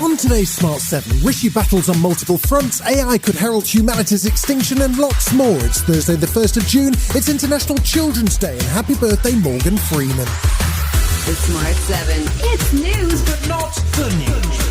On today's Smart 7, Rishi battles on multiple fronts, AI could herald humanity's extinction and lots more. It's Thursday the 1st of June, it's International Children's Day, and happy birthday Morgan Freeman. The Smart 7. It's news, but not the news.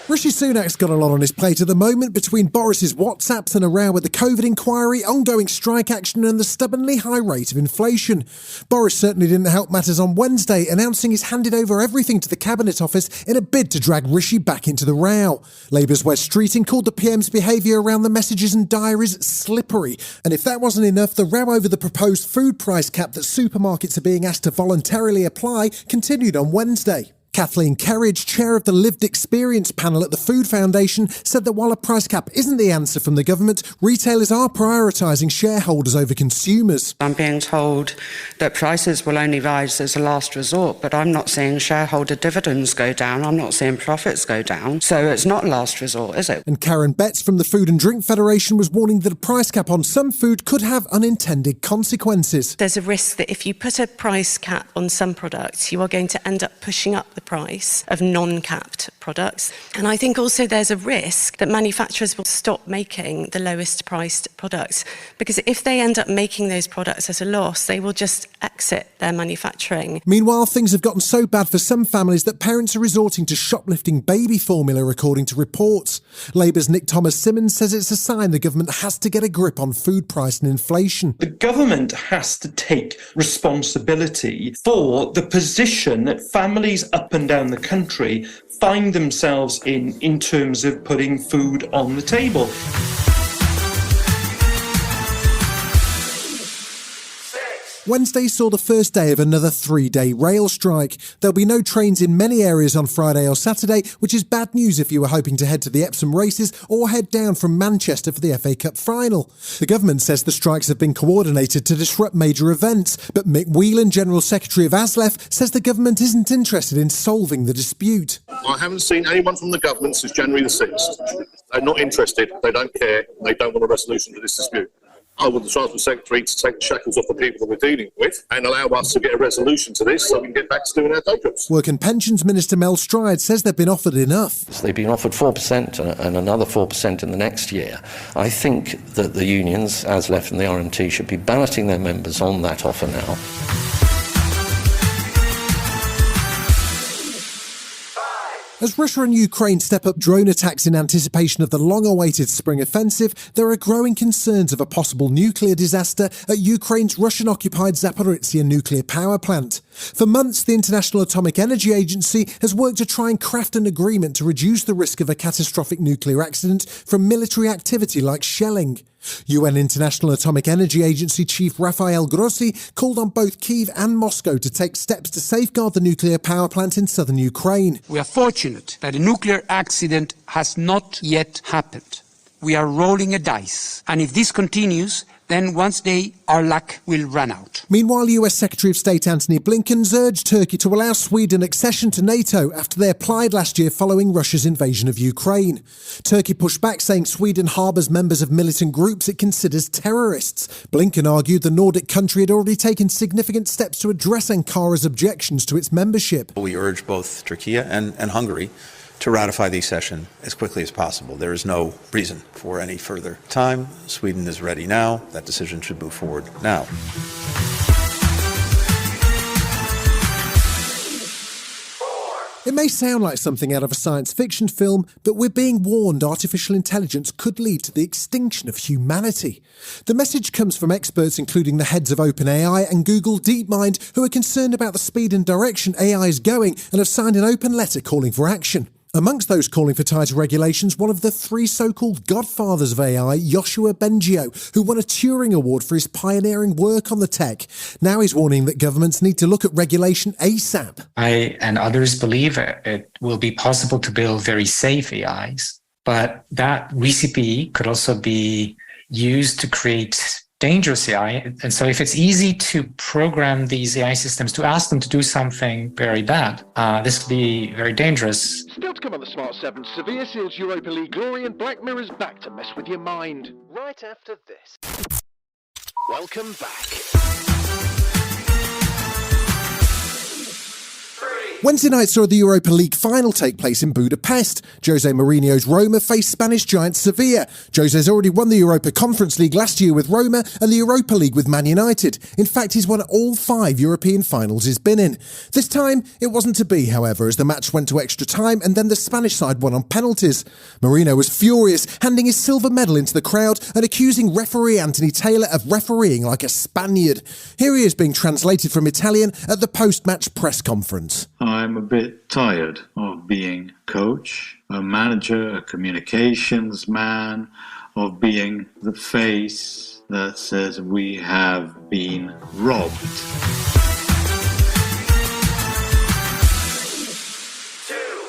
Rishi Sunak's got a lot on his plate at the moment between Boris's WhatsApps and a row with the COVID inquiry, ongoing strike action and the stubbornly high rate of inflation. Boris certainly didn't help matters on Wednesday, announcing he's handed over everything to the Cabinet Office in a bid to drag Rishi back into the row. Labour's Wes Streeting called the PM's behaviour around the messages and diaries slippery. And if that wasn't enough, the row over the proposed food price cap that supermarkets are being asked to voluntarily apply continued on Wednesday. Kathleen Kerridge, chair of the Lived Experience panel at the Food Foundation, said that while a price cap isn't the answer from the government, retailers are prioritising shareholders over consumers. I'm being told that prices will only rise as a last resort, but I'm not seeing shareholder dividends go down. I'm not seeing profits go down. So it's not last resort, is it? And Karen Betts from the Food and Drink Federation was warning that a price cap on some food could have unintended consequences. There's a risk that if you put a price cap on some products, you are going to end up pushing up the price of non-capped products. And I think also there's a risk that manufacturers will stop making the lowest priced products, because if they end up making those products at a loss, they will just exit their manufacturing. Meanwhile, things have gotten so bad for some families that parents are resorting to shoplifting baby formula, according to reports. Labour's Nick Thomas-Symonds says it's a sign the government has to get a grip on food price and inflation. The government has to take responsibility for the position that families up and down the country find themselves in terms of putting food on the table. Wednesday saw the first day of another 3-day rail strike. There'll be no trains in many areas on Friday or Saturday, which is bad news if you were hoping to head to the Epsom races or head down from Manchester for the FA Cup final. The government says the strikes have been coordinated to disrupt major events, but Mick Whelan, General Secretary of ASLEF, says the government isn't interested in solving the dispute. I haven't seen anyone from the government since January the 6th. They're not interested, they don't care, they don't want a resolution to this dispute. I want the Transport Secretary to take the shackles off the people that we're dealing with and allow us to get a resolution to this so we can get back to doing our day jobs. Work and Pensions Minister Mel Stride says they've been offered enough. They've been offered 4% and another 4% in the next year. I think that the unions, ASLEF and the RMT, should be balloting their members on that offer now. As Russia and Ukraine step up drone attacks in anticipation of the long-awaited spring offensive, there are growing concerns of a possible nuclear disaster at Ukraine's Russian-occupied Zaporizhzhia nuclear power plant. For months, the International Atomic Energy Agency has worked to try and craft an agreement to reduce the risk of a catastrophic nuclear accident from military activity like shelling. UN International Atomic Energy Agency Chief Rafael Grossi called on both Kyiv and Moscow to take steps to safeguard the nuclear power plant in southern Ukraine. We are fortunate that a nuclear accident has not yet happened. We are rolling a dice, and if this continues, then one day our luck will run out. Meanwhile, US Secretary of State Antony Blinken's urged Turkey to allow Sweden accession to NATO after they applied last year following Russia's invasion of Ukraine. Turkey pushed back, saying Sweden harbours members of militant groups it considers terrorists. Blinken argued the Nordic country had already taken significant steps to address Ankara's objections to its membership. We urge both Turkey and Hungary to ratify the accession as quickly as possible. There is no reason for any further time. Sweden is ready now. That decision should move forward now. It may sound like something out of a science fiction film, but we're being warned artificial intelligence could lead to the extinction of humanity. The message comes from experts including the heads of OpenAI and Google DeepMind, who are concerned about the speed and direction AI is going and have signed an open letter calling for action. Amongst those calling for tighter regulations, one of the 3 so-called godfathers of AI, Yoshua Bengio, who won a Turing Award for his pioneering work on the tech. Now he's warning that governments need to look at regulation ASAP. I and others believe it will be possible to build very safe AIs, but that recipe could also be used to create dangerous AI. And so if it's easy to program these AI systems to ask them to do something very bad, this could be very dangerous. Still to come on the Smart 7, Sevilla seals Europa League glory and Black Mirror's back to mess with your mind. Right after this. Welcome back. Wednesday night saw the Europa League final take place in Budapest. Jose Mourinho's Roma faced Spanish giant Sevilla. Jose's already won the Europa Conference League last year with Roma and the Europa League with Man United. In fact, he's won all 5 European finals he's been in. This time, it wasn't to be, however, as the match went to extra time and then the Spanish side won on penalties. Mourinho was furious, handing his silver medal into the crowd and accusing referee Anthony Taylor of refereeing like a Spaniard. Here he is being translated from Italian at the post-match press conference. I'm a bit tired of being coach, a manager, a communications man, of being the face that says we have been robbed.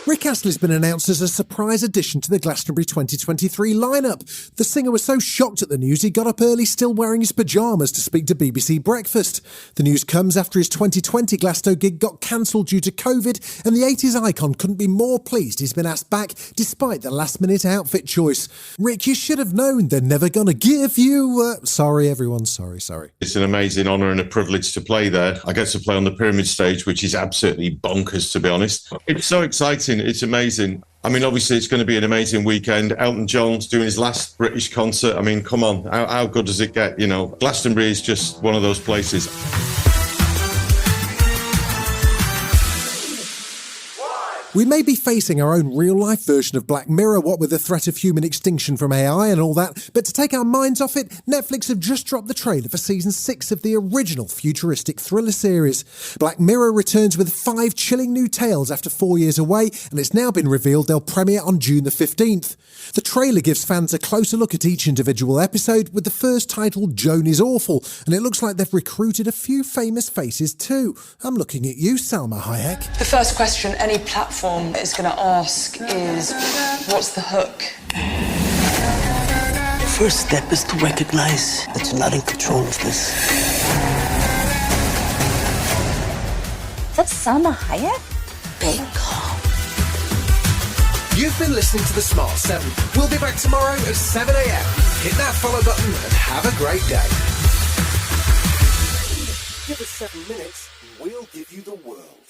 Rick Astley's been announced as a surprise addition to the Glastonbury 2023 lineup. The singer was so shocked at the news he got up early still wearing his pyjamas to speak to BBC Breakfast. The news comes after his 2020 Glasgow gig got cancelled due to COVID, and the 80s icon couldn't be more pleased he's been asked back despite the last-minute outfit choice. Rick, you should have known they're never going to give you... Sorry, everyone. Sorry. It's an amazing honour and a privilege to play there. I get to play on the Pyramid stage, which is absolutely bonkers, to be honest. It's so exciting. It's amazing. I mean, obviously, it's going to be an amazing weekend. Elton John's doing his last British concert. I mean, come on. How good does it get? You know, Glastonbury is just one of those places. We may be facing our own real-life version of Black Mirror, what with the threat of human extinction from AI and all that, but to take our minds off it, Netflix have just dropped the trailer for Season 6 of the original futuristic thriller series. Black Mirror returns with 5 chilling new tales after 4 years away, and it's now been revealed they'll premiere on June the 15th. The trailer gives fans a closer look at each individual episode, with the first titled Joan is Awful, and it looks like they've recruited a few famous faces too. I'm looking at you, Salma Hayek. The first question any platform is going to ask is, what's the hook? The first step is to recognize that you're not in control of this. Is that Salma Hayek? Bingo. You've been listening to The Smart 7. We'll be back tomorrow at 7 a.m. Hit that follow button and have a great day. Give us 7 minutes and we'll give you the world.